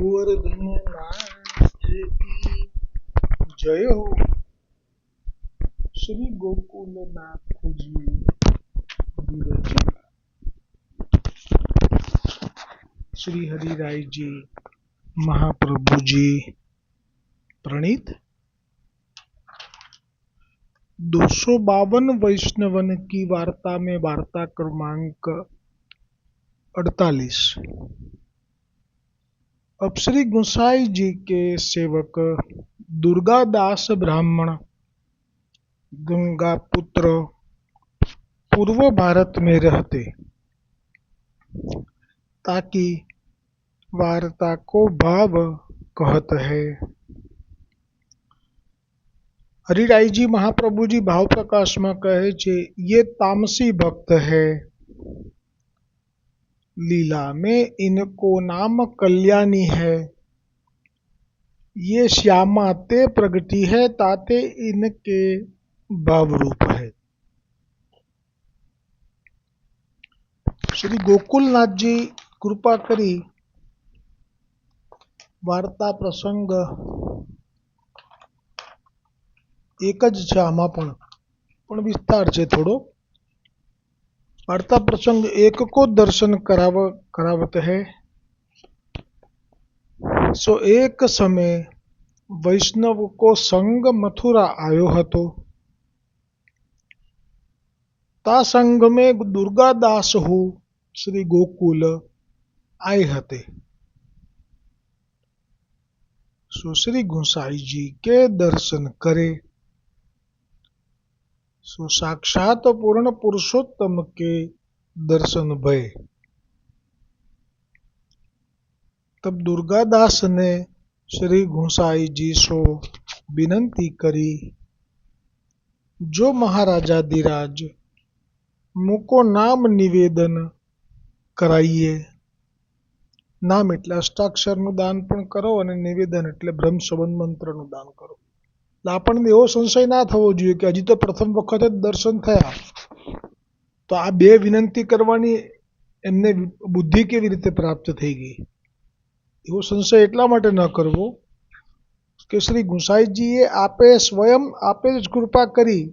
गोवर्धननाथ की जय हो। श्री गोकुलनाथ जी विरचित श्री हरिराय जी महाप्रभु जी प्रणीत 252 वैष्णवन की वार्ता में वार्ता क्रमांक 48। अब श्री गोसाई जी के सेवक दुर्गादास ब्राह्मण गंगा पुत्र पूर्व भारत में रहते, ताकि वार्ता को भाव कहत है। हरिराय जी महाप्रभु जी भाव प्रकाश में कहे छे, ये तामसी भक्त है, लीला में इनको नाम कल्याणी है। ये श्यामा ते प्रगति है, ताते इनके भाव रूप है। श्री गोकुलनाथ जी कृपा करी वार्ता प्रसंग एक ज छे, आमां पण विस्तार छे थोड़ो। वार्ता प्रसंग एक को दर्शन करावत है। सो एक समय वैष्णव को संग मथुरा आयो हतो। ता संग में दुर्गादास हो श्री गोकुल आए हते। सो श्री गोसाई जी के दर्शन करे। सो साक्षात पूर्ण पुरुषोत्तम के दर्शन भय। तब दुर्गादास ने श्री गोसाई जी सो विनंती करी, जो महाराजाधिराज मुको नाम निवेदन कराइए। नाम એટલે અષ્ટાક્ષરનું દાન પણ કરો અને નિવેદન એટલે બ્રહ્મ સંબંધ મંત્રનું દાન કરો. એટલે આપણને એવો સંશય ના થવો જોઈએ કે હજી તો પ્રથમ વખત જ દર્શન થયા, તો આ બે વિનંતી કરવાની એમને બુદ્ધિ કેવી રીતે પ્રાપ્ત થઈ ગઈ, એવો સંશય એટલા માટે ન કરવો કે શ્રી ગુસાઈજીએ આપે સ્વયં આપે જ કૃપા કરી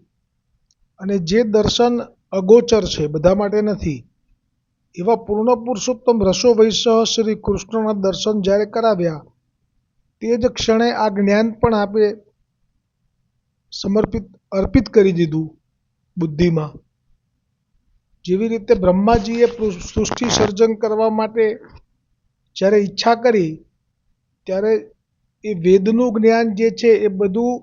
અને જે દર્શન અગોચર છે, બધા માટે નથી, એવા પૂર્ણ પુરુષોત્તમ રસો વૈસહ શ્રી કૃષ્ણના દર્શન જ્યારે કરાવ્યા, તે જ ક્ષણે આ જ્ઞાન પણ આપે અર્પિત કરી દીધું બુદ્ધિમાં. જેવી રીતે બ્રહ્માજીએ સૃષ્ટિ સર્જન કરવા માટે જ્યારે ઈચ્છા કરી, ત્યારે એ વેદનું જ્ઞાન જે છે એ બધું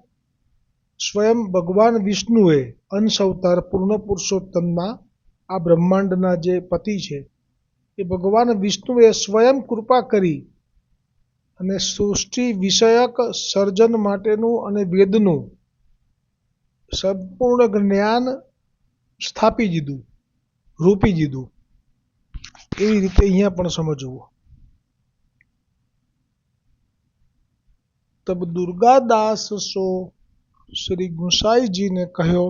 સ્વયં ભગવાન વિષ્ણુએ અંશ અવતાર પૂર્ણ પુરુષોત્તમના આ બ્રહ્માંડના જે પતિ છે એ ભગવાન વિષ્ણુએ સ્વયં કૃપા કરી અને સૃષ્ટિ વિષયક સર્જન માટેનું અને વેદનું સંપૂર્ણ જ્ઞાન સ્થાપી દીધું, રૂપી દીધું. એવી રીતે અહીંયા પણ સમજવું. तब दुर्गादास सो श्री गोसाई जी ने कहो,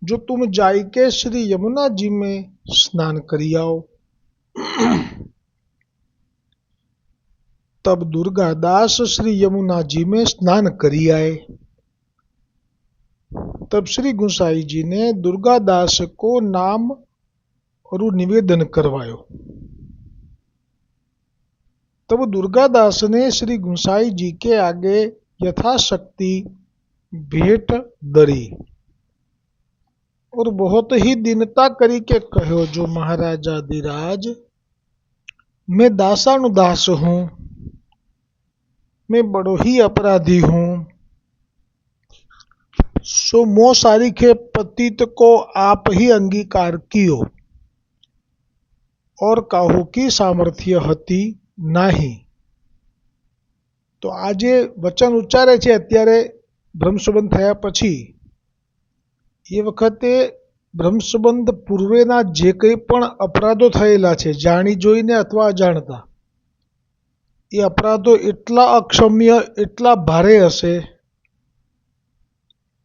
जो तुम जाई के श्री यमुना जी में स्नान करी आओ। तब दुर्गादास श्री यमुना जी में स्नान करी आए। तब श्री गोसाई जी ने दुर्गादास को नाम और निवेदन करवायो। तब दुर्गादास ने श्री गोसाई जी के आगे यथाशक्ति भेंट धरी और बहुत ही दीनता करी के कहो, जो महाराजाधिराज मैं दासानुदास हूं, मैं बड़ो ही अपराधी हूं। सो मो सारीखे पतित को आप ही अंगीकार कियो और काहू की सामर्थ्य हती नहीं। तो આજે વચન ઉચ્ચારે છે અત્યારે બ્રહ્મસંબંધ થયા પછી, એ વખતે બ્રહ્મસંબંધ પૂર્વેના જે કંઈ પણ અપરાધો થયેલા છે, જાણી જોઈને અથવા અજાણતા, એ અપરાધો એટલા અક્ષમ્ય, એટલા ભારે હશે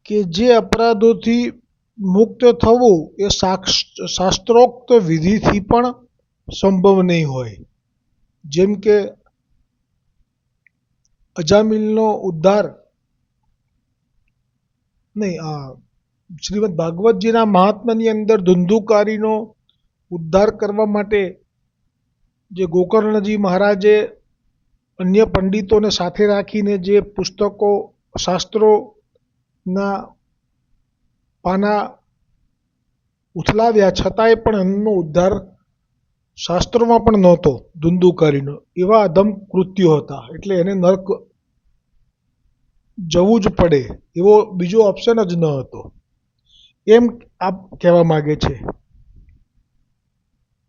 કે જે અપરાધોથી મુક્ત થવું એ શાસ્ત્રોક્ત વિધિથી પણ સંભવ નહીં હોય. જેમ કે અજામિલનો ઉદ્ધાર નહીં, શ્રીમદ ભાગવતજીના મહાત્માની અંદર ધુંધુકારીનો ઉદ્ધાર કરવા માટે જે ગોકર્ણજી મહારાજે અન્ય પંડિતોને સાથે રાખીને જે પુસ્તકો શાસ્ત્રોના પાના ઉથલાવ્યા છતાંય પણ એમનો ઉદ્ધાર શાસ્ત્રોમાં પણ નહોતો ધુંધુકારીનો. એવા અધમ કૃત્યો હતા, એટલે એને નર્ક જવું જ પડે એવો બીજો ઓપ્શન જ ન હતો, એમ આપ કહેવા માગે છે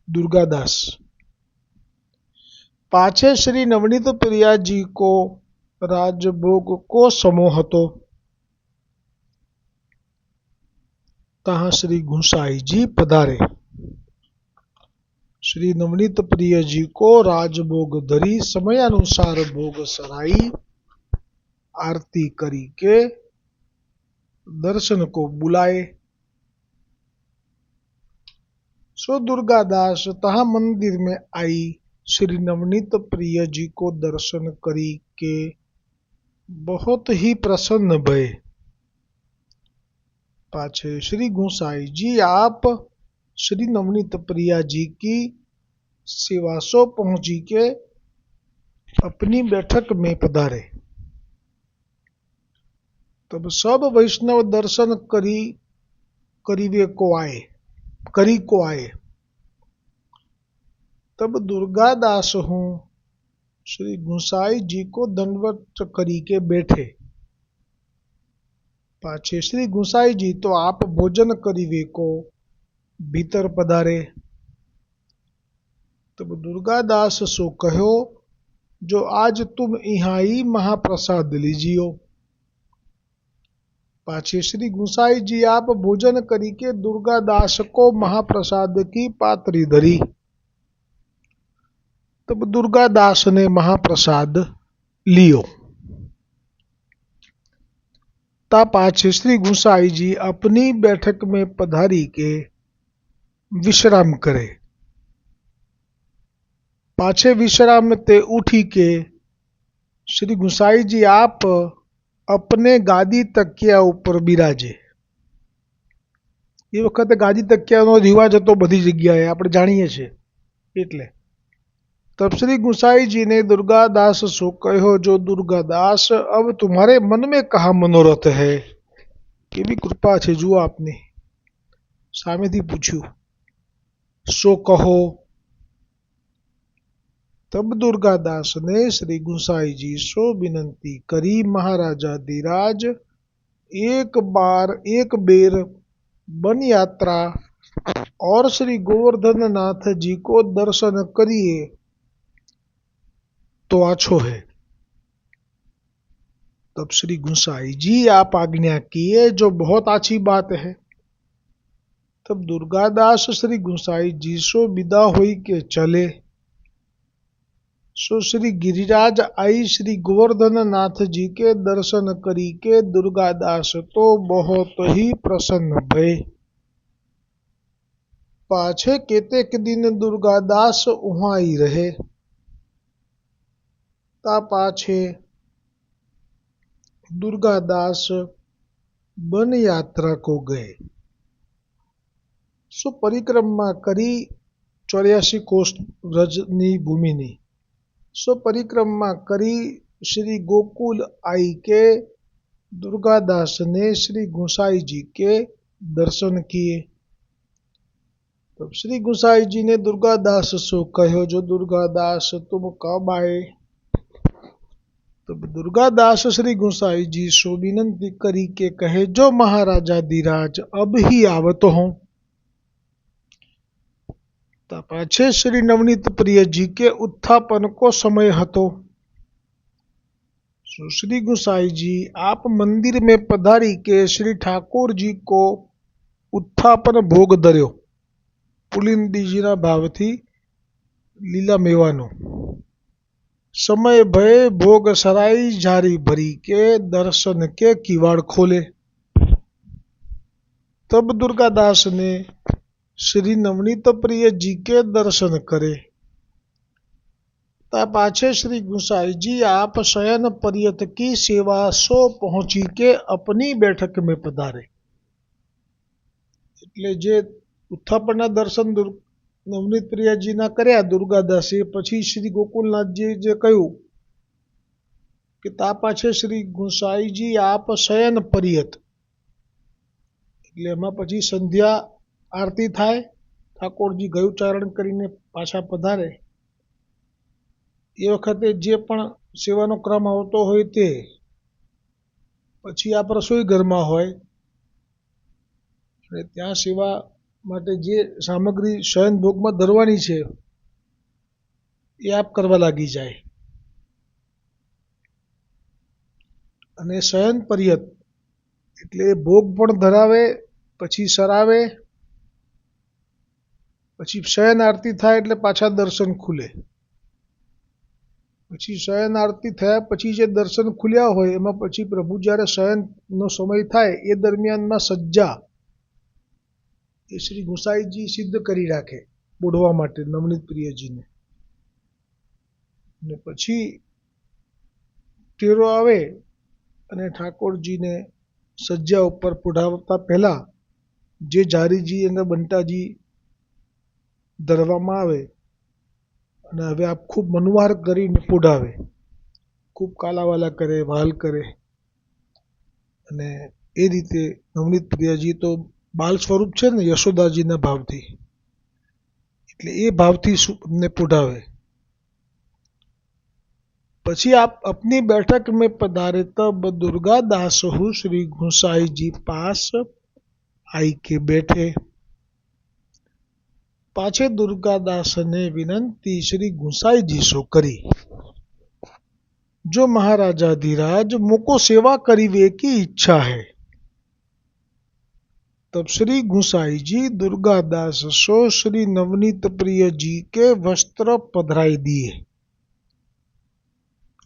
दुर्गादास. पाछे श्री नवनीत प्रिया जी को राजभोग को समोह હતો तहाँ श्री गुसाई जी पधारे. श्री नवनीत प्रिय जी को राजभोग धरी समयानुसार भोग सराई आरती करी के दर्शन को बुलाए. सो दुर्गादास तहाँ मंदिर में आई. श्री नवनीत प्रिय जी को दर्शन करी के बहुत ही प्रसन्न भये. पाछे श्री गुसाई जी आप श्री नवनीत प्रिया जी की सेवा सो पहुंची के अपनी बैठक में पधारे. तब सब वैष्णव दर्शन करी को आए. तब दुर्गादास हूँ श्री गुसाई जी को दंडवत करी के बैठे. पाछे श्री गुसाई जी तो आप भोजन करीवे को भीतर पधारे. तब दुर्गादास सो कहो जो आज तुम यहाँ ही महाप्रसाद लीजियो. पाछे श्री गुसाई जी आप भोजन करी के दुर्गादास को महाप्रसाद की पात्री धरी. तब दुर्गादास ने महाप्रसाद लियो. ता पाछे श्री गुसाई जी अपनी बैठक में पधारी के विश्राम करे. पाछे विश्राम ते उठी के श्री गुसाई जी आप अपने गादी तकिया ઉપર બિરાજે. એ વખતે ગાદી તકિયાનો રિવાજ હતો બધી જગ્યાએ, આપણે જાણીએ છીએ. એટલે तब श्री गुसाई जी ने दुर्गादास सो कहो जो दुर्गादास अब तुम्हारे मन में कहा मनोरथ है. કેવી કૃપા છે જુઓ આપની, સામેથી પૂછ્યું. सो कहो. तब दुर्गादास ने श्री गुसाई जी सो विनंती करी महाराजाधिराज एक बेर वन यात्रा और श्री गोवर्धन नाथ जी को दर्शन करिए तो आछो है. तब श्री गुसाई जी आप आज्ञा किए जो बहुत अच्छी बात है. तब दुर्गादास श्री गुसाई जी सो विदा होई के चले. सो श्री गिरिराज आई श्री गोवर्धन नाथ जी के दर्शन करी के दुर्गादास तो बहुत ही प्रसन्न भये. पाछे केतेक दिन दुर्गादास वहां ही रहे. ता पाछे दुर्गादास वन यात्रा को गए. सो परिक्रमा करी 84 कोष व्रजनी भूमिनी. सो परिक्रमा करी श्री गोकुल आई के दुर्गादास ने श्री गुसाई जी के दर्शन किए. तब श्री गुसाई जी ने दुर्गादास सो कहो जो दुर्गादास तुम कब आए. तब दुर्गादास श्री गुसाई जी सो विनंती करी के कहे जो महाराजाधिराज अब ही आवत हो. पाछे श्री नवनीत प्रिय जी के उत्थापन को समय हतो. श्री गुसाई जी आप मंदिर में पधारी के श्री ठाकुर जी को उत्थापन भोग धर्यो. पुलिंदी जी ना भाव थी लीला मेवानो. समय भय भोग सराई जारी भरी के दर्शन के किवाड़ खोले. तब दुर्गादास ने श्री नवनीत प्रिय जी के दर्शन करे. तब पाछे श्री गुसाई जी आप शयन पर्यत की सेवा सो पहुंची के अपनी बैठक में पधारे। એટલે જે ઉત્થાપનના દર્શન નવનીત પ્રિયાજીના કર્યા દુર્ગાદાસે, પછી શ્રી ગોકુલનાથજી જે કહ્યું કે તા પાછે શ્રી ગુસાઈજી આપ શયન પર્યત, એટલે એમાં પછી સંધ્યા આરતી થાય, ઠાકોરજી ગયુચારણ કરીને પાછા પધારે. એ વખતે જે પણ સેવાનો ક્રમ આવતો હોય તે પછી આપ રસોઈ ઘરમાં હોય અને ત્યાં સેવા માટે જે સામગ્રી શયન ભોગમાં ધરવાની છે એ આપ કરવા લાગી જાય. અને શયન પર્યત એટલે ભોગ પણ ધરાવે, પછી સરાવે, પછી શયન આરતી થાય એટલે પાછા દર્શન ખુલે. પછી શયન આરતી થયા પછી જે દર્શન ખુલ્યા હોય એમાં પછી પ્રભુ જ્યારે શયનનો સમય થાય એ દરમિયાનમાં સજ્જા એ શ્રી ગુસાઈજી સિદ્ધ કરી રાખે બોડવા માટે નવનીત પ્રિયજીને. ને પછી તેરો આવે અને ઠાકોરજીને સજ્જા ઉપર પુઢાવતા પહેલા જે જારીજી અને બંટાજી ધરવામાં આવે અને હવે આપ ખૂબ મનવાર કરીને પુઢાવે, ખૂબ કાલાવાલા કરે, વહાલ કરે. અને એ રીતે નવનીત પ્રિયાજી તો બાલ સ્વરૂપ છે ને યશોદાજીના ભાવથી, એટલે એ ભાવથી ને પુઢાવે. પછી आप अपनी बैठक में पधारे तब दुर्गा दास हूँ श्री गुसाई जी पास आई के बैठे. पाछे दुर्गादास ने विनंती श्री गुसाई जी सो करी, जो महाराजाधिराज मुको सेवा करीवे की इच्छा है. तब श्री गुसाई जी दुर्गादास सो श्री नवनीत प्रिय जी के वस्त्र पधराई दिए.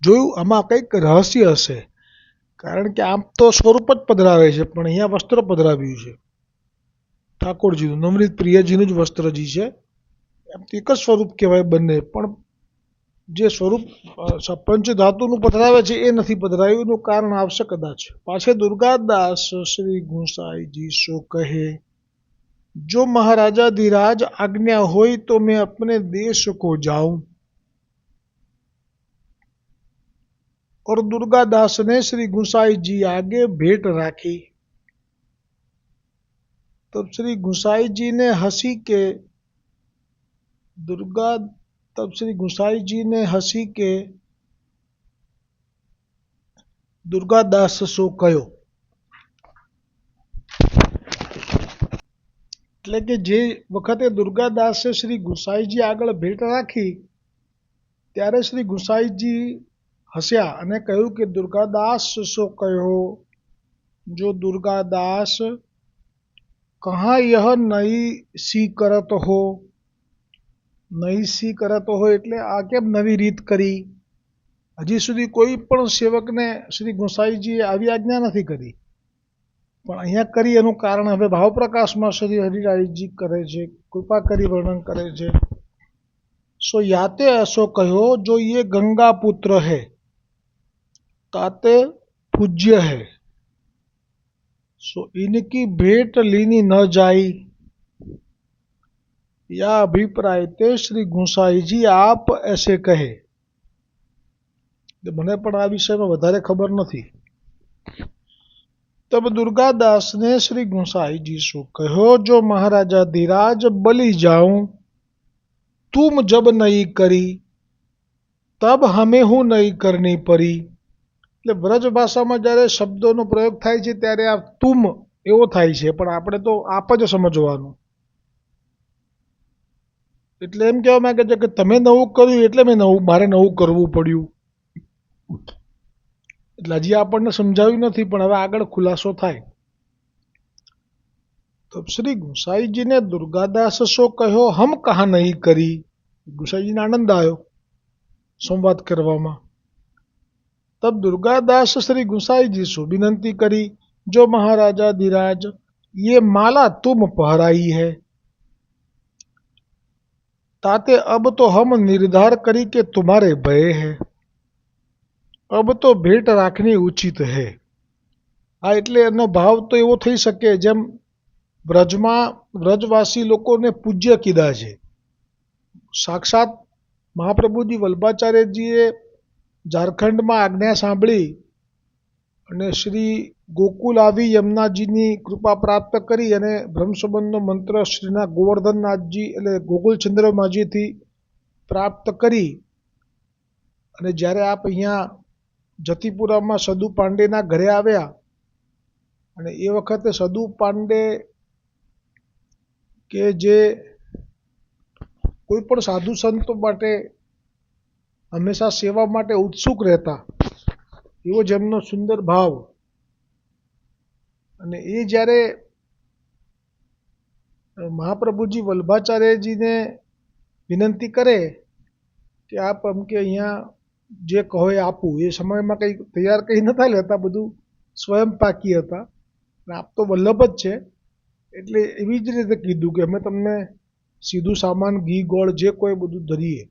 જોયું આમાં કંઈક રહસ્ય હશે, કારણ કે આમ તો સ્વરૂપ જ પધરાવે છે પણ અહીંયા વસ્ત્ર પધરાવ્યું છે ઠાકોરજીનું, નવનીત પ્રિયજીનું જ વસ્ત્રજી છે. એમ તો એક જ સ્વરૂપ કહેવાય બંને, પણ જે સ્વરૂપ પંચ ધાતુનું પધરાવે છે એ નથી પધરાયું. એનું કારણ આવશે કદાચ. પાછે દુર્ગાદાસ શ્રી ગુસાઈજી સો કહે, જો મહારાજાધિરાજ આજ્ઞા હોય તો मैं अपने देश को जाऊं. और दुर्गादास ने श्री गुसाई जी आगे भेंट राखी. तब श्री गुसाई जी ने हंसी के दुर्गादास सो कहो. એટલે કે જે વખતે દુર્ગાદાસે શ્રી ગુસાઈજી આગળ ભેટ રાખી ત્યારે શ્રી ગુસાઈજી હસ્યા અને કહ્યું કે दुर्गादास सो कहो, जो दुर्गादास कहाँ यह नई सी करत हो. નઈ સી કરત હોય એટલે આ કેમ નવી રીત કરી? હજી સુધી કોઈ પણ સેવકને શ્રી ગુસાઈજીએ આવી આજ્ઞા નથી કરી, પણ અહીંયા કરી. એનું કારણ હવે ભાવપ્રકાશમાં શ્રી હરિરાયજી કરે છે, કૃપા કરી વર્ણન કરે છે. સો યાતે ऐसो કહ્યો, जो ये गंगा पुत्र है ताते पूज्य है, सो इनकी भेंट लीनी न जाई. या अभिप्राय ते श्री गुसाई जी आप ऐसे कहे. મને પણ આ વિષયમાં વધારે ખબર નથી. तब दुर्गादास ने श्री गुसाई जी सो कहो, जो महाराजाधिराज बलि जाऊं, तुम जब नहीं करी तब हमें हूँ नहीं करनी पड़ी. એટલે વ્રજ ભાષામાં જ્યારે શબ્દોનો પ્રયોગ થાય છે ત્યારે આ તુમ એવો થાય છે, પણ આપણે તો આપ જ સમજવાનું. એટલે એમ કહેવા માંગે છે કે તમે નવું કર્યું એટલે મારે નવું કરવું પડ્યું. એટલે હજી આપણને સમજાવ્યું નથી, પણ હવે આગળ ખુલાસો થાય. તો શ્રી ગુસાઈજીને દુર્ગાદાસ સો કહ્યો, હમ કહા નહીં કરી. ગુસાઈજીને આનંદ આવ્યો સંવાદ કરવામાં. तब दुर्गादास श्री गुसाई जी से विनंती करी, जो महाराजाधिराज ये माला तुम पहराई है. ताते अब तो हम निर्धार करी के तुम्हारे भय है, अब तो भेट રાખની ઉચિત હે। આ એટલે એનો ભાવ તો એવો થઈ શકે જેમ વ્રજવાસી લોકોને પૂજ્ય કીધા છે। સાક્ષાત મહાપ્રભુજી વલ્ભાચાર્યજીએ ઝારખંડમાં આજ્ઞા સાંભળી અને શ્રી ગોકુલ આવી યમુનાજીની કૃપા પ્રાપ્ત કરી અને બ્રહ્મસંબંધનો મંત્ર શ્રીના ગોવર્ધનનાથજી એટલે ગોકુલચંદ્રમાજીથી પ્રાપ્ત કરી અને જ્યારે આપ અહીંયા જતીપુરામાં સદુ પાંડેના ઘરે આવ્યા અને એ વખતે સદુ પાંડે કે જે કોઈ પણ સાધુ સંતો માટે હંમેશા સેવા માટે ઉત્સુક રહેતા, એવો જ એમનો સુંદર ભાવ, અને એ જ્યારે મહાપ્રભુજી વલ્ભાચાર્યજીને વિનંતી કરે કે આપ એમ કે અહીંયા જે કહો એ આપું, એ સમયમાં કંઈ તૈયાર કંઈ નતા લેતા, બધું સ્વયં પાકી હતા, અને આપ તો વલ્લભ જ છે એટલે એવી જ રીતે કીધું કે અમે તમને સીધું સામાન ઘી ગોળ જે કોઈ બધું ધરીએ।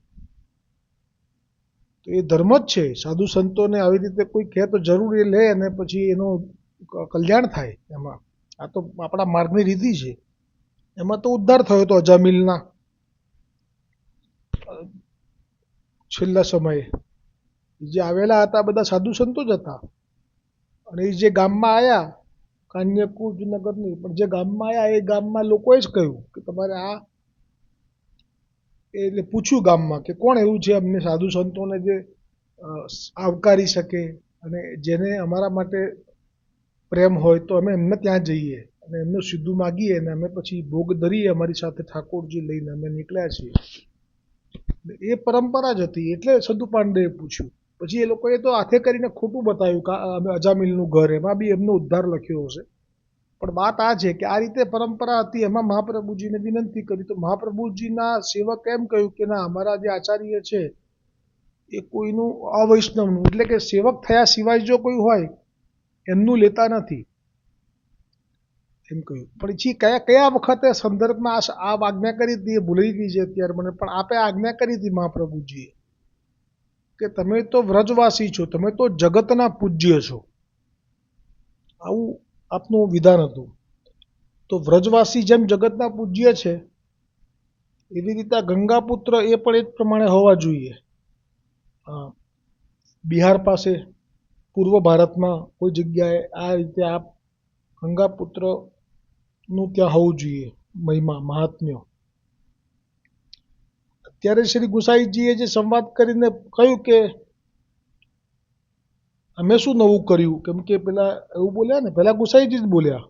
તો એ ધર્મ જ છે, સાધુ સંતોને આવી રીતે કોઈ કહે તો જરૂર એ લે અને પછી એનું કલ્યાણ થાય એમાં। આ તો આપણા માર્ગની રીતિ છે। એમાં તો ઉદ્ધાર થયો હતો અજામિલના છેલ્લા સમયે જે આવેલા હતા બધા સાધુ સંતો જ હતા, અને એ જે ગામમાં આવ્યા કાન્યકુજ નગરની, પણ જે ગામમાં આવ્યા એ ગામમાં લોકોએ જ કહ્યું કે તમારે આ, એટલે પૂછ્યું ગામમાં કે કોણ એવું છે અમને સાધુ સંતોને જે આવકારી શકે અને જેને અમારા માટે પ્રેમ હોય તો અમે એમને ત્યાં જઈએ અને એમનું સીધું માગીએ અને અમે પછી ભોગ ધરીએ અમારી સાથે ઠાકોરજી લઈને અમે નીકળ્યા છીએ। એ પરંપરા જ હતી એટલે સદુ પાંડેએ પૂછ્યું। પછી એ લોકોએ તો હાથે કરીને ખોટું બતાવ્યું કે અમે અજામિલનું ઘર, એમાં બી એમનો ઉદ્ધાર લખ્યો હશે, પણ વાત આ છે કે આ રીતે પરંપરા હતી। એમાં મહાપ્રભુજીને વિનંતી કરી તો મહાપ્રભુજીના સેવક એમ કહ્યું કે ના, અમારા જે આચાર્ય છે એ કોઈનું અવૈષ્ણવનું એટલે કે સેવક થયા સિવાય જો કોઈ હોય એમનું લેતા નથી એમ કહ્યું। પણ પછી કયા વખતે સંદર્ભમાં આ આજ્ઞા કરી હતી એ ભૂલી ગઈ છે અત્યારે મને, પણ આપે આજ્ઞા કરી હતી મહાપ્રભુજીએ કે તમે તો વ્રજવાસી છો, તમે તો જગતના પૂજ્ય છો, આવું આપનું વિધાન હતું। તો વ્રજવાસી જેમ જગતના પૂજ્ય છે એવી રીતે ગંગાપુત્ર એ પણ એ જ પ્રમાણે હોવા જોઈએ। બિહાર પાસે પૂર્વ ભારતમાં કોઈ જગ્યાએ આ રીતે આ ગંગાપુત્રનું ત્યાં હોવું જોઈએ મહિમા મહાત્મ્ય। અત્યારે શ્રી ગુસાઈજીએ જે સંવાદ કરીને કહ્યું કે અમે શું નવું કર્યું, કેમ કે પેલા એવું બોલ્યા ને, પેલા ગુસાઈજી જ બોલ્યા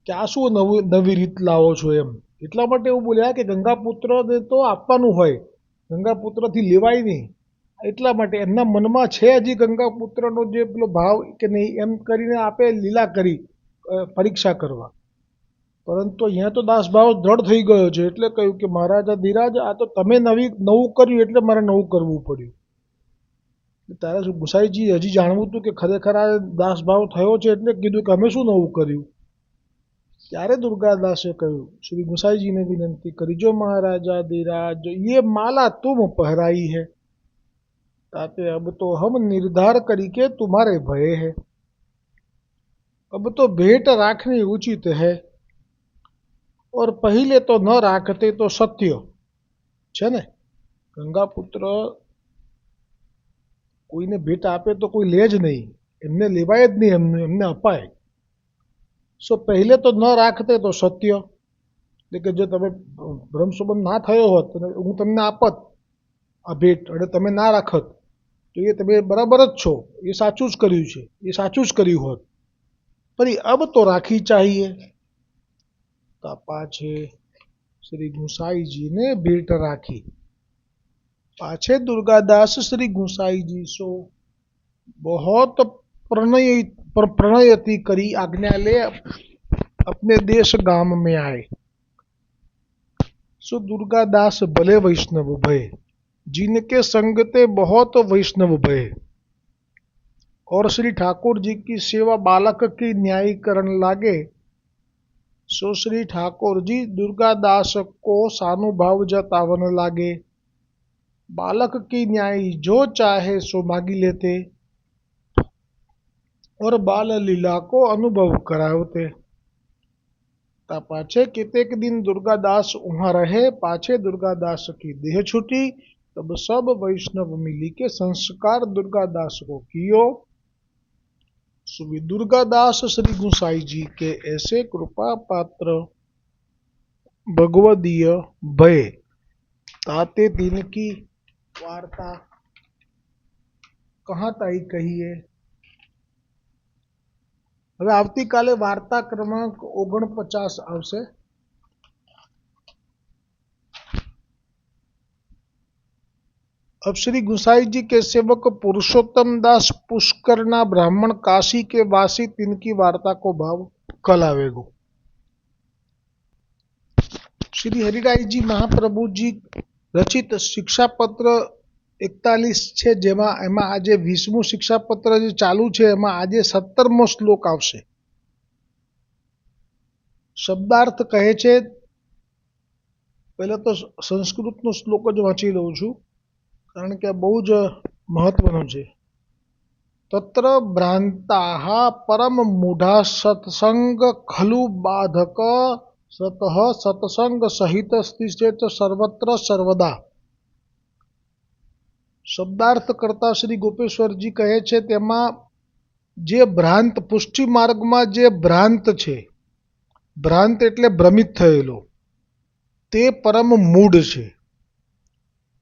કે આ શું નવી રીત લાવો છો એમ, એટલા માટે એવું બોલ્યા કે ગંગાપુત્રને તો આપવાનું હોય, ગંગાપુત્રથી લેવાય નહીં, એટલા માટે એમના મનમાં છે હજી ગંગાપુત્રનો જે પેલો ભાવ કે નહીં, એમ કરીને આપે લીલા કરી પરીક્ષા કરવા, પરંતુ અહીંયા તો દાસભાવ દ્રઢ થઈ ગયો છે એટલે કહ્યું કે મહારાજા ધીરાજ, આ તો તમે નવું કર્યું એટલે મારે નવું કરવું પડ્યું। તારે ગુસાઈજી હજી જાણવું હતું કે ખરેખર આ દાસભાવ થયો છે એટલે કીધું કે અમે શું નવું કર્યું। ત્યારે દુર્ગાદાસે કહ્યું, શ્રી ગુસાઈજીને વિનંતી કરી, જો મહારાજા ધીરાજ ये माला तुम पहराई है, ताते अब तो हम निर्धार करी के तुम्हारे भय है, अब तो भेंट રાખની उचित है, और पहिले तो न રાખते तो सत्य છે ને। ગંગાપુત્ર કોઈને ભેટ આપે તો કોઈ લે જ નહીં, એમને લેવાય જ નહીં, એમને અપાય। સો પહેલે તો ન રાખતે તો સત્ય, એટલે કે જો તમે બ્રહ્મસંબંધ ના થયો હોત હું તમને આપત આ ભેટ અને તમે ના રાખત તો એ તમે બરાબર જ છો, એ સાચું જ કર્યું છે, એ સાચું જ કર્યું હોત, પણ અબ તો રાખી ચાહીએ। તો પાછે શ્રી ગુસાઈજીને ભેટ રાખી। पाछे दुर्गादास श्री गुसाई जी सो बहुत प्रणयति करी आज्ञा ले अपने देश गाम में आए। सो दुर्गादास भले वैष्णव भय, जिनके संगते बहुत वैष्णव भय, और श्री ठाकुर जी की सेवा बालक की न्याय करण लागे, सो श्री ठाकुर जी दुर्गादास को सानुभाव जतावन लागे। बालक की न्यायी जो चाहे सो मांगी लेते और बाल लीला को अनुभव करावते। ता पाछे कितेक दिन दुर्गादास वहां रहे। पाछे दुर्गादास की देह छूटी। तब सब वैष्णव मिली के संस्कार दुर्गादास को कियो। सुबह दुर्गादास श्री गुसाई जी के ऐसे कृपा पात्र भगवदीय भय। ताते दिन की वार्ता कहाँ ताई कहिए। હવે આવતીકાલે વાર્તા ક્રમાંક 49 આવશે। अब श्री गुसाई जी के सेवक पुरुषोत्तम दास पुष्करना ब्राह्मण काशी के वासी तिनकी वार्ता को भाव कल आवेगो। श्री हरिराय जी महाप्रभु जी रचित शिक्षापत्र 41 છે, જેમાં એમાં આજે 20મું શિક્ષાપત્ર જે ચાલુ છે એમાં આજે 17મો શ્લોક આવશે। શબ્દાર્થ કહે છે, પહેલા તો સંસ્કૃતનો શ્લોક જ વાંચી લઉં છું કારણ કે બહુ જ મહત્વનો છે। તત્ર ભ્રાંતાઃ પરમ મૂઢા સત્સંગ ખલુ બાધક સતઃ સત્સંગ સહિત સ્થિત સર્વત્ર સર્વદા। શબ્દાર્થ કરતા શ્રી ગોપેશ્વરજી કહે છે, તેમાં જે ભ્રાંત પુષ્ટિ માર્ગમાં જે ભ્રાંત છે, ભ્રાંત એટલે ભ્રમિત થયેલો, તે પરમ મૂઢ છે,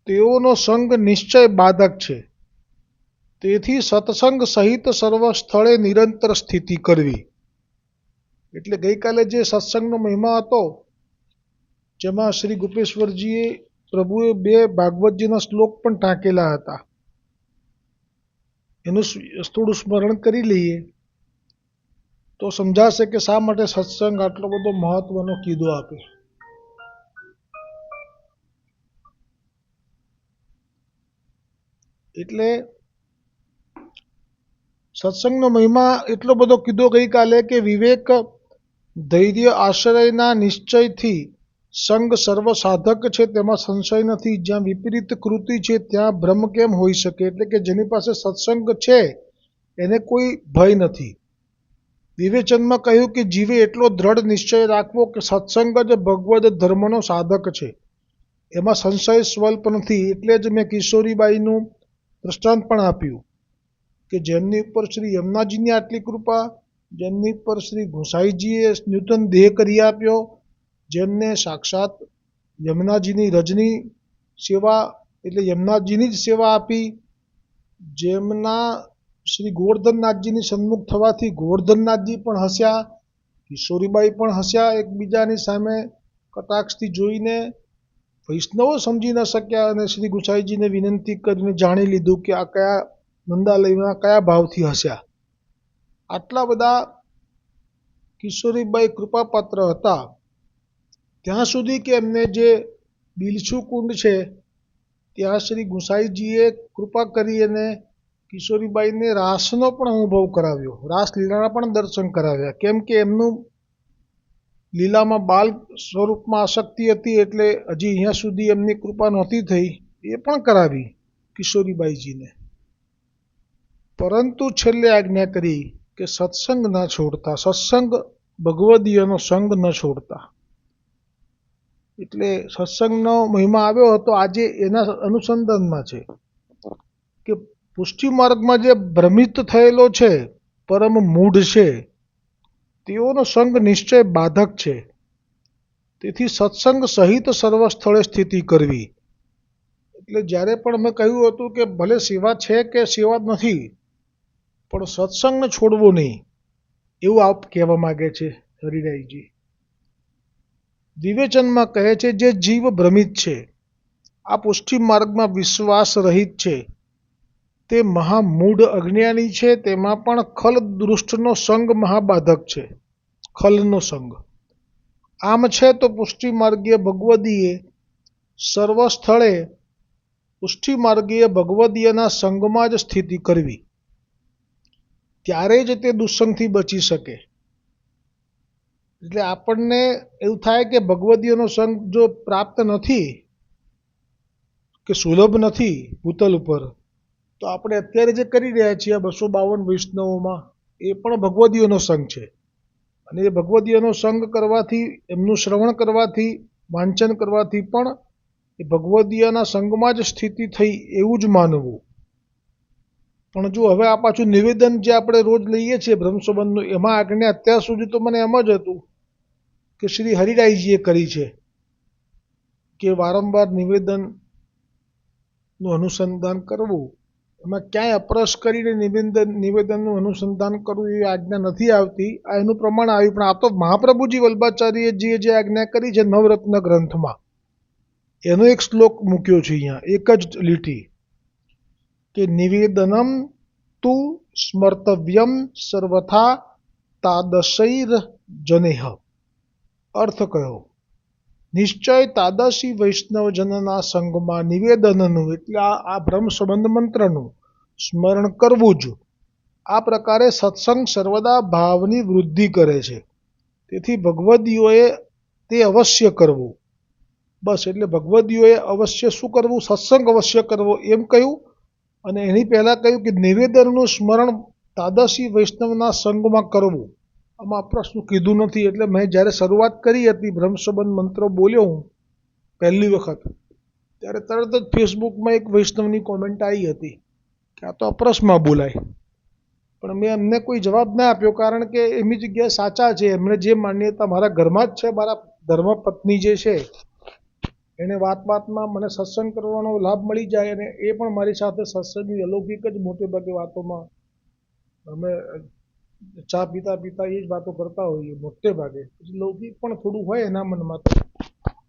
તેઓનો સંગ નિશ્ચય બાધક છે। તેથી સત્સંગ સહિત સર્વ સ્થળે નિરંતર સ્થિતિ કરવી। એટલે ગઈકાલે જે સત્સંગનો મહિમા હતો, જેમાં શ્રી ગોપેશ્વરજીએ પ્રભુએ 2 ભાગવતજીના શ્લોક પણ ટાંકેલા હતા, એનું થોડું સ્મરણ કરી લઈએ તો સમજાશે કે શા માટે સત્સંગ આટલો બધો મહત્વનો કીધો આપે। એટલે સત્સંગનો મહિમા એટલો બધો કીધો ગઈકાલે કે વિવેક ધૈર્ય આશ્રયના નિશ્ચયથી સંગ સર્વ સાધક છે, તેમાં સંશય નથી। જ્યાં વિપરીત કૃતિ છે ત્યાં ભ્રમ કેમ હોઈ શકે। એટલે કે જેની પાસે સત્સંગ છે એને કોઈ ભય નથી। વિવેચનમાં કહ્યું કે જીવે એટલો દ્રઢ નિશ્ચય રાખવો કે સત્સંગ જ ભગવદ ધર્મનો સાધક છે, એમાં સંશય સ્વલ્પ નથી। એટલે જ મેં કિશોરીબાઈનું દૃષ્ટાંત પણ આપ્યું કે જેમની ઉપર શ્રી યમુનાજીની આટલી કૃપા, જેમની ઉપર શ્રી ગુસાઈજીએ નૂતન દેહ કરી આપ્યો, જેમને સાક્ષાત યમુનાજીની રજની સેવા એટલે યમુનાજીની જ સેવા આપી, જેમના શ્રી ગોવર્ધનનાથજીની સન્મુખ થવાથી ગોવર્ધનનાથજી પણ હસ્યા, કિશોરીબાઈ પણ હસ્યા એકબીજાની સામે કટાક્ષથી જોઈને। વૈષ્ણવો સમજી ન શક્યા અને શ્રી ગુસાઈજીને વિનંતી કરીને જાણી લીધું કે આ કયા નંદાલયમાં કયા ભાવથી હસ્યા। આટલા બધા કિશોરીબાઈ કૃપાપાત્ર હતા, ત્યાં સુધી કે એમને જે બિલછુ કુંડ છે ત્યાં શ્રી ગુસાઈજીએ કૃપા કરી અને કિશોરીબાઈને રાસનો પણ અનુભવ કરાવ્યો, રાસલીલાના પણ દર્શન કરાવ્યા। કેમ કે એમનું લીલામાં બાલ સ્વરૂપમાં આસક્તિ હતી, એટલે હજી અહીંયા સુધી એમની કૃપા નહોતી થઈ, એ પણ કરાવી કિશોરીબાઈજીને। પરંતુ છેલ્લે આજ્ઞા કરી કે સત્સંગ ન છોડતા, સત્સંગ ભગવદીયનો સંગ ન છોડતા। એટલે સત્સંગનો મહિમા આવ્યો હતો, આજે એના અનુસંધાનમાં છે કે પુષ્ટિ માર્ગમાં જે ભ્રમિત થયેલો છે, પરમ મૂઢ છે, તેઓનો સંગ નિશ્ચય બાધક છે। તેથી સત્સંગ સહિત સર્વ સ્થળે સ્થિતિ કરવી। એટલે જ્યારે પણ મેં કહ્યું હતું કે ભલે સેવા છે કે સેવા નથી, પણ સત્સંગને છોડવો નહીં, એવું આપ કહેવા માગે છે હરિરાયજી। વિવેચનમાં કહે છે, જે જીવ ભ્રમિત છે, આ પુષ્ટિ માર્ગમાં વિશ્વાસ રહિત છે, તે મહામૂઢ અજ્ઞાની છે, તેમાં પણ ખલ દૃષ્ટનો સંગ મહાબાધક છે, ખલનો સંગ। આમ છે તો પુષ્ટિ માર્ગીય ભગવદીએ સર્વ સ્થળે પુષ્ટિ માર્ગીય ભગવદીયના સંગમાં જ સ્થિતિ કરવી, ત્યારે જ તે દુસ્સંગથી બચી શકે। એટલે આપણને એવું થાય કે ભગવદીયનો સંગ જો પ્રાપ્ત નથી કે સુલભ નથી ભૂતલ ઉપર, તો આપણે અત્યારે જે કરી રહ્યા છીએ 252 વૈષ્ણવોમાં એ પણ ભગવદીયનો સંગ છે. અને એ ભગવદીયનો સંગ કરવાથી, એમનું શ્રવણ કરવાથી, વાંચન કરવાથી પણ એ ભગવદીયના સંગમાં જ સ્થિતિ થઈ એવું જ માનવું. પણ જો હવે આ પાછું નિવેદન જે આપણે રોજ લઈએ છીએ બ્રહ્મસંબંધનું, એમાં આજ્ઞા અત્યાર સુધી તો મને એમ જ હતું કે શ્રી હરિરાયજીએ કરી છે કે વારંવાર નિવેદનનું અનુસંધાન કરવું. એમાં ક્યાંય અપરસ કરીને નિવેદનનું અનુસંધાન કરવું એવી આજ્ઞા નથી આવતી. આ એનું પ્રમાણ આવ્યું. પણ આ તો મહાપ્રભુજી વલ્ભાચાર્યજીએ જે આજ્ઞા કરી છે નવરત્ન ગ્રંથમાં, એનો એક શ્લોક મૂક્યો છે અહીંયા, એક જ લીટી, કે નિવેદનમ તુ સ્મર્તવ્યમ સર્વથા તાદશૈર જનેહ. અર્થ કયો? નિશ્ચય તાદશી વૈષ્ણવજનના સંગમાં નિવેદનનું, એટલે આ બ્રહ્મ સંબંધ મંત્રનું સ્મરણ કરવું જ. આ પ્રકારે સત્સંગ સર્વદા ભાવની વૃદ્ધિ કરે છે. તેથી ભગવદીઓએ તે અવશ્ય કરવું. બસ, એટલે ભગવદીઓએ અવશ્ય શું કરવું? સત્સંગ અવશ્ય કરવો એમ કહ્યું. અને એની પહેલાં કહ્યું કે નિવેદનનું સ્મરણ તાદશી વૈષ્ણવના સંગમાં કરવું. આમાં પ્રશ્ન કીધું નથી. એટલે મેં જ્યારે શરૂઆત કરી હતી બ્રહ્મસંબંધ મંત્રો બોલ્યો હું પહેલી વખત, ત્યારે તરત જ ફેસબુકમાં એક વૈષ્ણવની કોમેન્ટ આવી હતી કે આ તો અપરસમાં બોલાય. પણ મેં એમને કોઈ જવાબ ના આપ્યો, કારણ કે એમની જગ્યાએ સાચા છે. એમણે જે માન્યતા મારા ઘરમાં જ છે, મારા ધર્મપત્ની જે છે એને વાતમાં મને સત્સંગ કરવાનો લાભ મળી જાય, અને એ પણ મારી સાથે સત્સંગની અલૌકિક જ મોટે ભાગે વાતોમાં અમે ચા પીતા પીતા એ જ વાતો કરતા હોઈએ મોટે ભાગે. પછી લૌકિક પણ થોડું હોય એના મનમાં,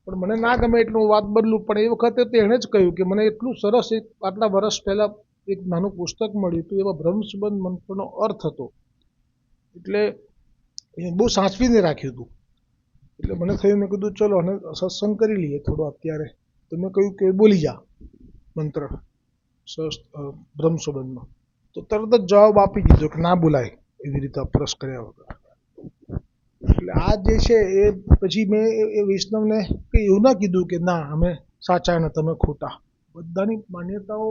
પણ મને ના ગમે એટલે હું વાત બદલું. પણ એ વખતે તો એણે જ કહ્યું કે મને એટલું સરસ એક આટલા વર્ષ પહેલાં એક નાનું પુસ્તક મળ્યું હતું, એમાં બ્રહ્મસંબંધ મંત્રનો અર્થ હતો. એટલે એ બહુ સાચવીને રાખ્યું હતું. એટલે મને થયું, મેં કીધું ચલો અને સત્સંગ કરી લઈએ થોડો અત્યારે. તો મેં કહ્યું કે બોલી જા મંત્ર બ્રહ્મસંબંધમાં. તો તરત જ જવાબ આપી દીધો કે ના બોલાય એવી રીતે અપરસ કર્યા વગર. એટલે આ જે છે એ પછી મેં એ વૈષ્ણવને કંઈ એવું ના કીધું કે ના અમે સાચા ને તમે ખોટા. બધાની માન્યતાઓ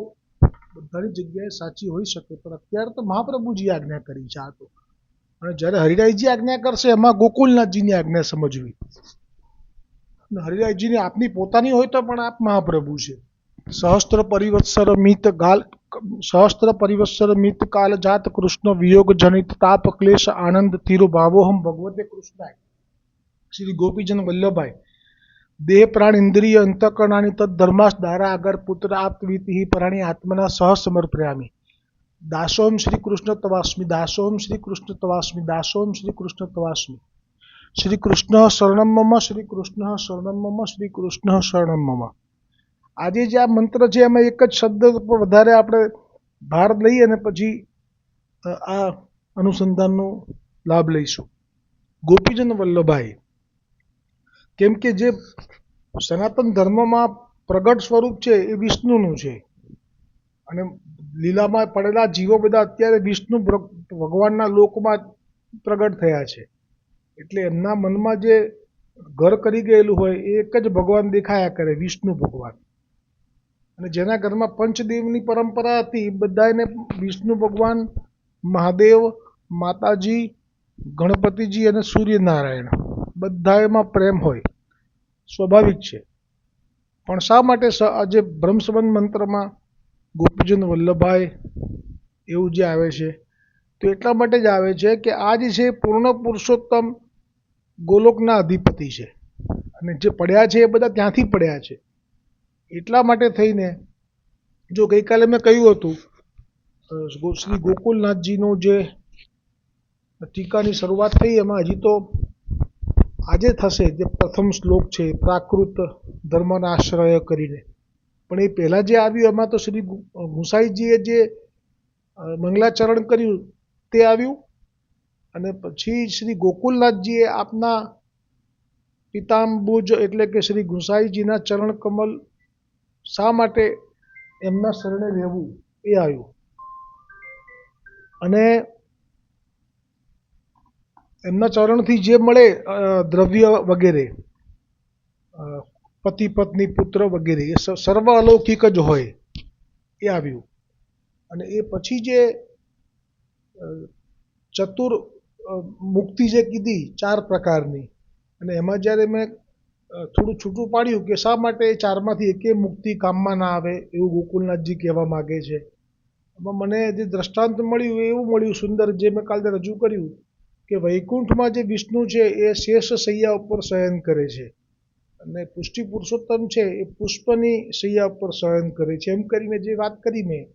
બધાની જગ્યાએ સાચી હોઈ શકે, પણ અત્યારે તો મહાપ્રભુજી આજ્ઞા કરી છે આ તો. અને જ્યારે હરિરાયજી આજ્ઞા કરશે એમાં ગોકુલનાથજીની આજ્ઞા સમજવી. હરિરાયજીની આપની પોતાની હોય તો પણ આપ મહાપ્રભુ છે. સહસ્ત્ર પરિવત્સર મિત કાલ જાત કૃષ્ણ વિયોગ જનિત તાપ ક્લેશ આનંદ તીરો ભાવોહમ ભગવતે કૃષ્ણાય. શ્રી ગોપીજન વલ્લભાઈ. દેહ પ્રાણ ઇન્દ્રિય અંતકરણાની તદ ધર્માસ દારા આગર પુત્ર આપ્તવીતિ પ્રાણી આત્મના સહ સમર્પયામી. દાસોહમ શ્રી કૃષ્ણ તવાસ્મી, દાસોહમ શ્રી કૃષ્ણ તવાસ્મી, દાસોહમ શ્રી કૃષ્ણ તવાસ્મી. શ્રી કૃષ્ણ શરણમ મમ, શ્રી કૃષ્ણ શરણમ મમ, શ્રી કૃષ્ણ શરણમ મમ. આજે જે આ મંત્ર છે એમાં એક જ શબ્દ પર વધારે આપણે ભાર લઈએ અને પછી આ અનુસંધાનનો લાભ લઈશું. ગોપીજન વલ્લભાઈ. કેમ કે જે સનાતન ધર્મમાં પ્રગટ સ્વરૂપ છે એ વિષ્ણુનું છે, અને લીલામાં પડેલા જીવો બધા અત્યારે વિષ્ણુ ભગવાનના લોકમાં પ્રગટ થયા છે. એટલે એમના મનમાં જે ઘર કરી ગયેલું હોય એ એક જ ભગવાન દેખાયા કરે, વિષ્ણુ ભગવાન. અને જેના ઘરમાં પંચદેવની પરંપરા હતી, બધાને વિષ્ણુ ભગવાન, મહાદેવ, માતાજી, ગણપતિજી અને સૂર્યનારાયણ બધામાં પ્રેમ હોય, સ્વાભાવિક છે. પણ શા માટે આજે બ્રહ્મસંબંધ મંત્રમાં ગોપીજન વલ્લભાઈ એવું જે આવે છે, તો એટલા માટે જ આવે છે કે આ જે છે પૂર્ણ પુરુષોત્તમ ગોલોકના અધિપતિ છે, અને જે પડ્યા છે એ બધા ત્યાંથી પડ્યા છે. એટલા માટે થઈને જો ગઈકાલે મેં કહ્યું હતું શ્રી ગોકુલનાથજીનો જે ટીકાની શરૂઆત થઈ, એમાં હજી તો આજે થશે જે પ્રથમ શ્લોક છે પ્રાકૃત ધર્મના આશ્રય કરીને. પણ એ પહેલાં જે આવ્યું એમાં તો શ્રી ગુસાઈજીએ જે મંગલાચરણ કર્યું તે આવ્યું, અને પછી શ્રી ગોકુલનાથજીએ આપના પિતાંબુજ એટલે કે શ્રી ગુસાઈજીના ચરણ કમલ શા માટે એમના શરણે રહેવું એ આવ્યું. અને એમના ચરણથી જે મળે દ્રવ્ય વગેરે, પતિ પત્ની પુત્ર વગેરે, એ સર્વ અલૌકિક જ હોય એ આવ્યું. અને એ પછી જે ચતુર મુક્તિ જે કીધી 4 પ્રકારની, અને એમાં જ્યારે મેં થોડું છૂટું પાડ્યું કે શા માટે 4માંથી એકેય મુક્તિ કામમાં ના આવે એવું ગોકુલનાથજી કહેવા માગે છે. એમાં મને જે દ્રષ્ટાંત મળ્યું એ એવું મળ્યું સુંદર, જે મેં કાલે રજૂ કર્યું કે વૈકુંઠમાં જે વિષ્ણુ છે એ શેષ શૈયા ઉપર શયન કરે છે, અને પુષ્ટિ પુરુષોત્તમ છે એ પુષ્પની શૈયા ઉપર શયન કરે છે. એમ કરીને જે વાત કરી મેં,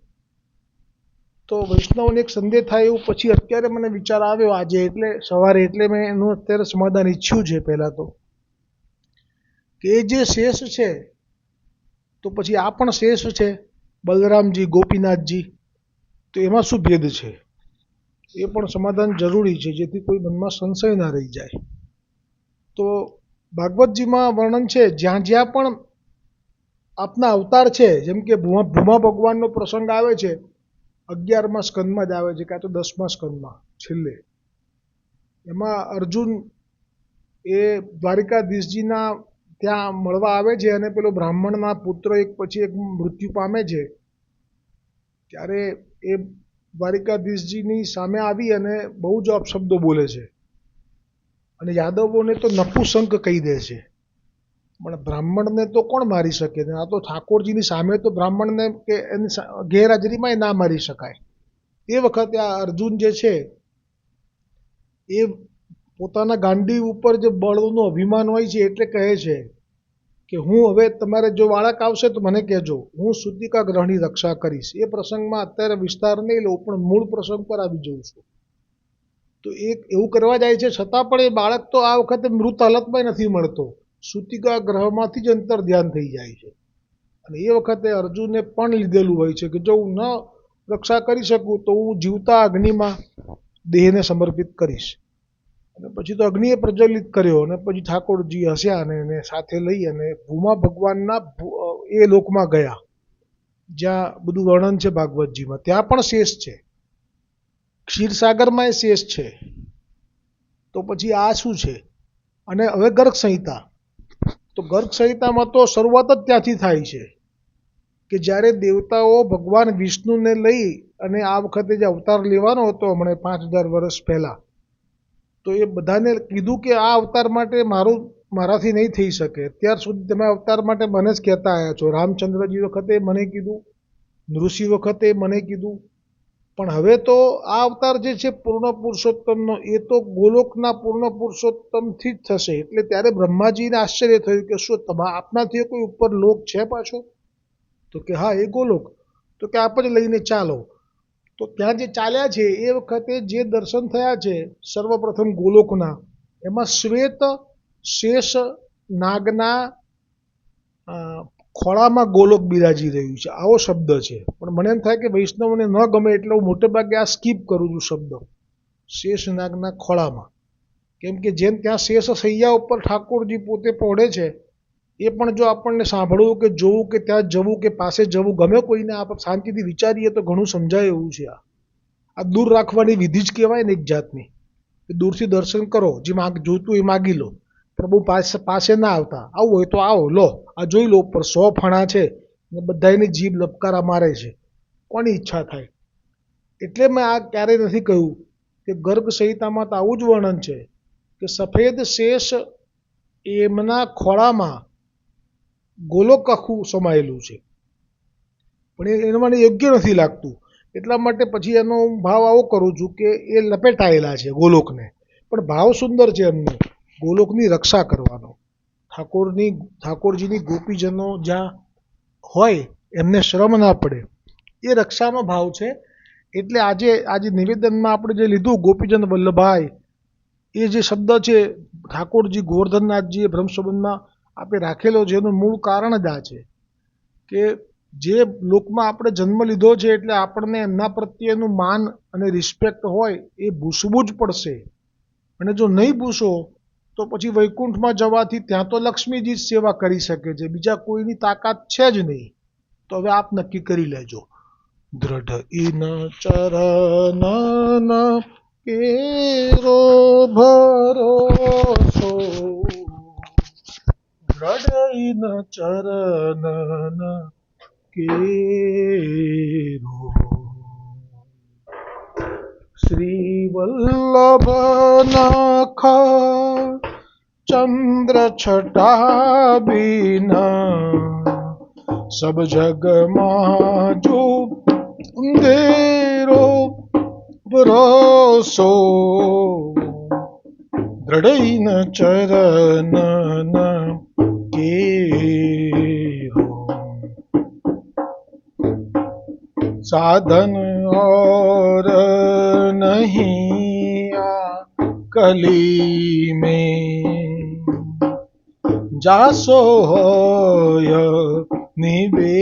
તો વૈષ્ણવને એક સંદેહ થાય એવું પછી અત્યારે મને વિચાર આવ્યો આજે, એટલે સવારે, એટલે મેં એનું અત્યારે સમાધાન ઈચ્છ્યું છે. પહેલાં તો કે એ જે શેષ છે, તો પછી આ પણ શેષ છે, બલરામજી, ગોપીનાથજી, તો એમાં શું ભેદ છે એ પણ સમાધાન જરૂરી છે, જેથી કોઈ મનમાં સંશય ના રહી જાય. તો ભાગવતજીમાં વર્ણન છે, જ્યાં જ્યાં પણ આપના અવતાર છે, જેમ કે ભૂમા ભગવાનનો પ્રસંગ આવે છે 11મા સ્કંદમાં જ આવે છે, કાં તો 10મા સ્કંદમાં છેલ્લે. એમાં અર્જુન એ દ્વારિકાધીશજીના ત્યાં મળવા આવે છે, અને પેલો બ્રાહ્મણના પુત્ર એક પછી એક મૃત્યુ પામે છે. ત્યારે એ દ્વારિકાધીશજીની સામે આવી અને બહુ જ અપશબ્દો બોલે છે, અને યાદવોને તો નપુસંક કહી દે છે. પણ બ્રાહ્મણને તો કોણ મારી શકે? આ તો ઠાકોરજીની સામે તો બ્રાહ્મણને કે એની ગેરહાજરીમાં ના મારી શકાય. એ વખતે આ અર્જુન જે છે એ પોતાના ગાંડી ઉપર જે બળનું અભિમાન હોય છે, એટલે કહે છે કે હું હવે તમારે જો બાળક આવશે તો મને કહેજો, હું સૂતિકા ગ્રહની રક્ષા કરીશ. એ પ્રસંગમાં અત્યારે વિસ્તાર નહીં લઉં, પણ મૂળ પ્રસંગ પર આવી જઉં છું. તો એ એવું કરવા જાય છે, છતાં પણ એ બાળક તો આ વખતે મૃત હાલતમાં નથી મળતો, સૂતિકા ગ્રહમાંથી જ અંતર ધ્યાન થઈ જાય છે. અને એ વખતે અર્જુને પણ લીધેલું હોય છે કે જો હું ન રક્ષા કરી શકું તો હું જીવતા અગ્નિમાં દેહને સમર્પિત કરીશ. અને પછી તો અગ્નિએ પ્રજ્વલિત કર્યો, અને પછી ઠાકોરજી હસ્યા અને એને સાથે લઈ અને ભૂમા ભગવાનના એ લોકમાં ગયા, જ્યાં બધું વર્ણન છે ભાગવતજીમાં. ત્યાં પણ શેષ છે, ક્ષીરસાગરમાં એ શેષ છે. તો પછી આ શું છે? અને હવે ગર્ગ સંહિતા, તો ગર્ગ સંહિતામાં તો શરૂઆત જ ત્યાંથી થાય છે કે જ્યારે દેવતાઓ ભગવાન વિષ્ણુને લઈ અને આ વખતે જે અવતાર લેવાનો હતો હમણાં 5000 વર્ષ પહેલાં, તો એ બધાને કીધું કે આ અવતાર માટે મારાથી નહીં થઈ શકે. અત્યાર સુધી તમે અવતાર માટે મને જ કહેતા આવ્યા છો. રામચંદ્રજી વખતે મને કીધું, નૃષિ વખતે મને કીધું, પણ હવે તો આ અવતાર જે છે પૂર્ણ પુરુષોત્તમનો, એ તો ગોલોકના પૂર્ણ પુરુષોત્તમથી જ થશે. એટલે ત્યારે બ્રહ્માજીને આશ્ચર્ય થયું કે શું આપનાથી કોઈ ઉપર લોક છે પાછો? તો કે હા, એ ગોલોક. તો કે આપ જ લઈને ચાલો. તો ત્યાં જે ચાલ્યા છે એ વખતે જે દર્શન થયા છે સર્વપ્રથમ ગોલોકના, એમાં શ્વેત શેષ નાગના ખોળામાં ગોલોક બિરાજી રહ્યું છે, આવો શબ્દ છે. પણ મને એમ થાય કે વૈષ્ણવને ન ગમે એટલે હું મોટે ભાગે આ સ્કીપ કરું છું શબ્દ, શેષ નાગના ખોળામાં. કેમ કે જેમ ત્યાં શેષ શૈયા ઉપર ઠાકોરજી પોતે પહોળે છે, એ પણ જો આપણને સાંભળવું કે જોવું કે ત્યાં જવું કે પાસે જવું ગમે કોઈને, આપણે શાંતિથી વિચારીએ તો ઘણું સમજાય એવું છે. આ દૂર રાખવાની વિધિ જ કહેવાય ને એક જાતની, કે દૂરથી દર્શન કરો, જે જોઈતું એ માગી લો, પણ બહુ પાસે ના આવતા. આવું હોય તો આવો, લો આ જોઈ લો, ઉપર 100 ફણા છે ને બધાની જીભ લપકારા મારે છે, કોની ઈચ્છા થાય? એટલે મેં આ ક્યારેય નથી કહ્યું કે ગર્ગ સંહિતામાં તો આવું જ વર્ણન છે કે સફેદ શેષ એમના ખોળામાં ગોલોક આખું સમાયેલું છે. પણ એને મને યોગ્ય નથી લાગતું, એટલા માટે પછી એનો ભાવ આવો કરું છું કે એ લપેટાયેલા છે ગોલોકને. પણ ભાવ સુંદર છે એમનો, ગોલોકની રક્ષા કરવાનો. ઠાકોરજીની ગોપીજનો જ્યાં હોય એમને શ્રમ ના પડે, એ રક્ષાનો ભાવ છે. એટલે આજે નિવેદનમાં આપણે જે લીધું ગોપીજન વલ્લભાઈ, એ જે શબ્દ છે ઠાકોરજી ગોવર્ધનનાથજીએ બ્રહ્મસંબંધમાં આપે રાખેલો છે, એનું મૂળ કારણ જ આ છે કે જે લોકમાં આપણે જન્મ લીધો છે એટલે આપણને એમના પ્રત્યેનું માન અને રિસ્પેક્ટ હોય એ ભૂસવું જ પડશે. અને જો નહીં ભૂસો તો પછી વૈકુંઠમાં જવાથી ત્યાં તો લક્ષ્મીજી જ સેવા કરી શકે છે, બીજા કોઈની તાકાત છે જ નહીં. તો હવે આપ નક્કી કરી લેજો. દ્રઢ ઇન ચરણ केरो भरोसो रडई न चरणन केरो श्रीवल्लभ नख चंद्र छटा बिना सब जग माजू अंधेरो भरोसो दृढ़ई न चरणन केरो साधन और नहीं कली में जासो होय निबेरो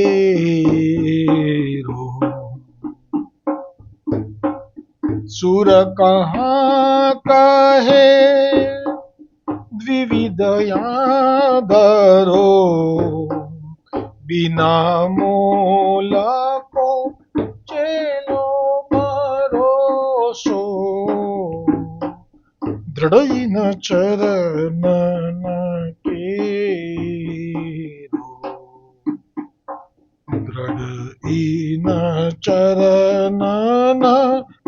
सुर कहाँ कहे द्विविध यादरो बिना मोल को चेलो भरोसो दृढ़ई न चरणन केरो दृढ़ई न चरणन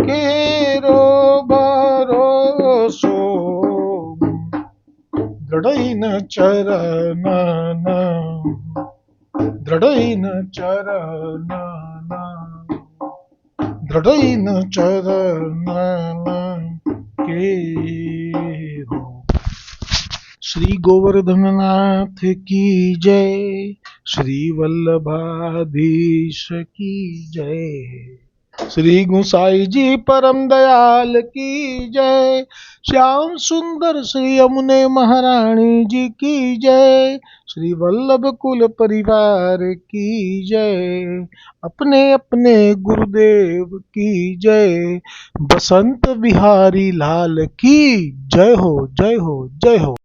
केरो भरोसो दृढ़ई न चरणन दृढ़ई न चरणन दृढ़ई न चरणन केरो। श्री गोवर्धननाथ की जय, श्री वल्लभाधीश की जय, श्री गुसाई जी परम दयाल की जय, श्याम सुंदर श्री यमुने महारानी जी की जय, श्री वल्लभ कुल परिवार की जय, अपने अपने गुरुदेव की जय, बसंत बिहारी लाल की जय हो जय हो जय हो।